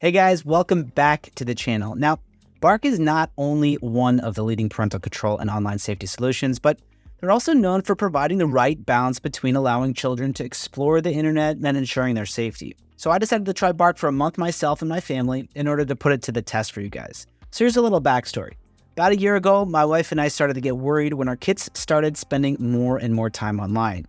Hey guys, welcome back to the channel. Now, Bark is not only one of the leading parental control and online safety solutions, but they're also known for providing the right balance between allowing children to explore the internet and ensuring their safety. So I decided to try Bark for a month myself and my family in order to put it to the test for you guys. So here's a little backstory. About a year ago, my wife and I started to get worried when our kids started spending more and more time online.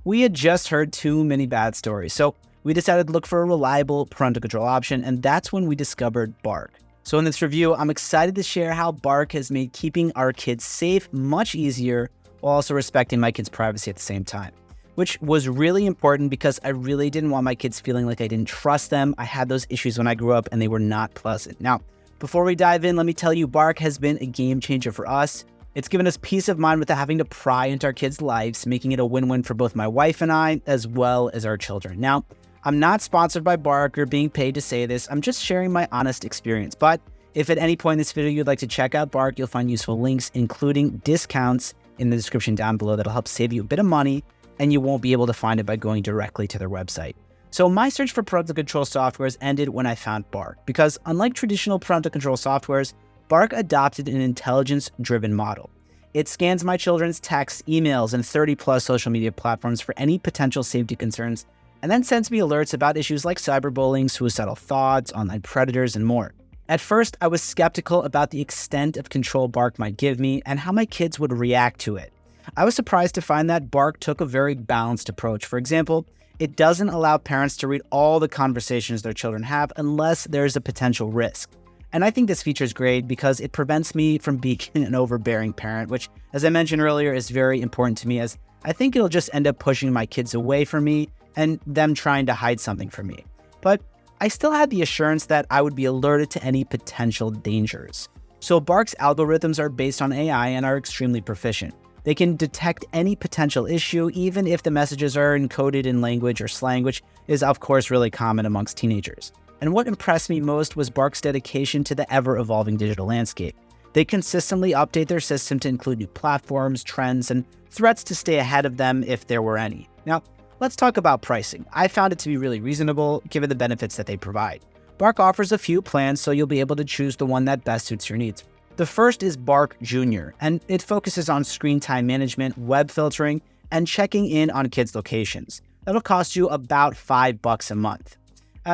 We had just heard too many bad stories, so we decided to look for a reliable parental control option, and that's when we discovered Bark. So in this review, I'm excited to share how Bark has made keeping our kids safe much easier while also respecting my kids' privacy at the same time, which was really important because I really didn't want my kids feeling like I didn't trust them. I had those issues when I grew up and they were not pleasant. Now, before we dive in, let me tell you, Bark has been a game changer for us. It's given us peace of mind without having to pry into our kids' lives, making it a win-win for both my wife and I, as well as our children. Now, I'm not sponsored by Bark or being paid to say this. I'm just sharing my honest experience. But if at any point in this video you'd like to check out Bark, you'll find useful links, including discounts in the description down below that'll help save you a bit of money, and you won't be able to find it by going directly to their website. So my search for parental control softwares ended when I found Bark, because unlike traditional parental control softwares, Bark adopted an intelligence-driven model. It scans my children's texts, emails, and 30+ social media platforms for any potential safety concerns, and then sends me alerts about issues like cyberbullying, suicidal thoughts, online predators, and more. At first, I was skeptical about the extent of control Bark might give me and how my kids would react to it. I was surprised to find that Bark took a very balanced approach. For example, it doesn't allow parents to read all the conversations their children have unless there's a potential risk. And I think this feature is great because it prevents me from being an overbearing parent, which, as I mentioned earlier, is very important to me, as I think it'll just end up pushing my kids away from me and them trying to hide something from me. But I still had the assurance that I would be alerted to any potential dangers. So Bark's algorithms are based on AI and are extremely proficient. They can detect any potential issue, even if the messages are encoded in language or slang, which is of course really common amongst teenagers. And what impressed me most was Bark's dedication to the ever-evolving digital landscape. They consistently update their system to include new platforms, trends, and threats to stay ahead of them if there were any. Now, let's talk about pricing. I found it to be really reasonable given the benefits that they provide. Bark offers a few plans, so you'll be able to choose the one that best suits your needs. The first is Bark Junior, and it focuses on screen time management, web filtering, and checking in on kids' locations. That'll cost you about $5 a month.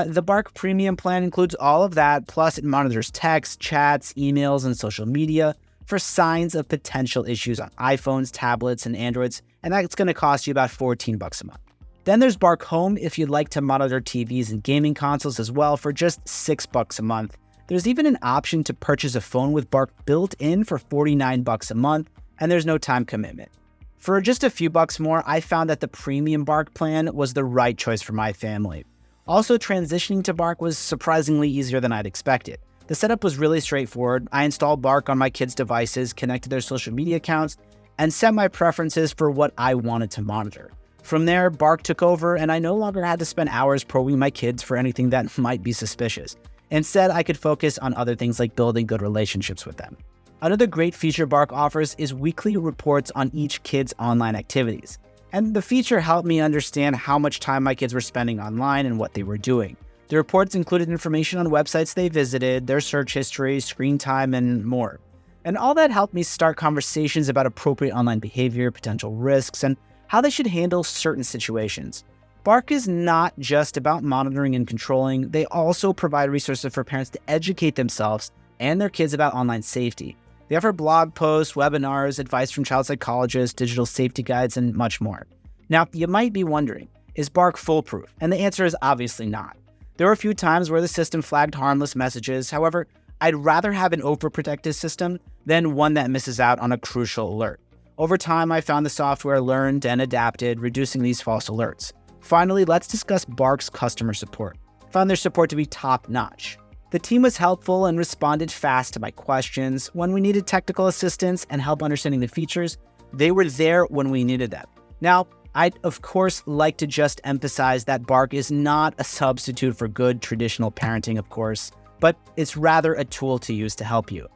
The Bark Premium plan includes all of that, plus it monitors texts, chats, emails, and social media for signs of potential issues on iPhones, tablets, and Androids, and that's going to cost you about $14 a month. Then there's Bark Home if you'd like to monitor TVs and gaming consoles as well for just $6 a month. There's even an option to purchase a phone with Bark built in for $49 a month, and there's no time commitment. For just a few bucks more, I found that the premium Bark plan was the right choice for my family. Also, transitioning to Bark was surprisingly easier than I'd expected. The setup was really straightforward. I installed Bark on my kids' devices, connected their social media accounts, and set my preferences for what I wanted to monitor. From there, Bark took over, and I no longer had to spend hours probing my kids for anything that might be suspicious. Instead, I could focus on other things like building good relationships with them. Another great feature Bark offers is weekly reports on each kid's online activities. And the feature helped me understand how much time my kids were spending online and what they were doing. The reports included information on websites they visited, their search history, screen time, and more. And all that helped me start conversations about appropriate online behavior, potential risks, and how they should handle certain situations. Bark is not just about monitoring and controlling. They also provide resources for parents to educate themselves and their kids about online safety. They offer blog posts, webinars, advice from child psychologists, digital safety guides, and much more. Now, you might be wondering, is Bark foolproof? And the answer is obviously not. There were a few times where the system flagged harmless messages. However, I'd rather have an overprotective system than one that misses out on a crucial alert. Over time, I found the software learned and adapted, reducing these false alerts. Finally, let's discuss Bark's customer support. I found their support to be top-notch. The team was helpful and responded fast to my questions. When we needed technical assistance and help understanding the features, they were there when we needed them. Now, I'd of course like to just emphasize that Bark is not a substitute for good traditional parenting, of course, but it's rather a tool to use to help you.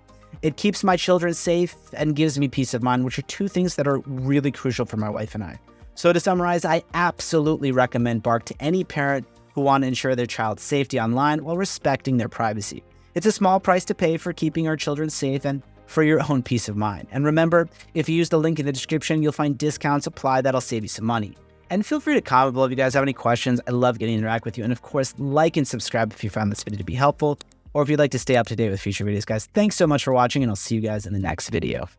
It keeps my children safe and gives me peace of mind, which are two things that are really crucial for my wife and I. So to summarize, I absolutely recommend Bark to any parent who want to ensure their child's safety online while respecting their privacy. It's a small price to pay for keeping our children safe and for your own peace of mind. And remember, if you use the link in the description, you'll find discounts applied that'll save you some money. And feel free to comment below if you guys have any questions. I love getting to interact with you. And of course, like and subscribe if you found this video to be helpful, or if you'd like to stay up to date with future videos, guys. Thanks so much for watching, and I'll see you guys in the next video.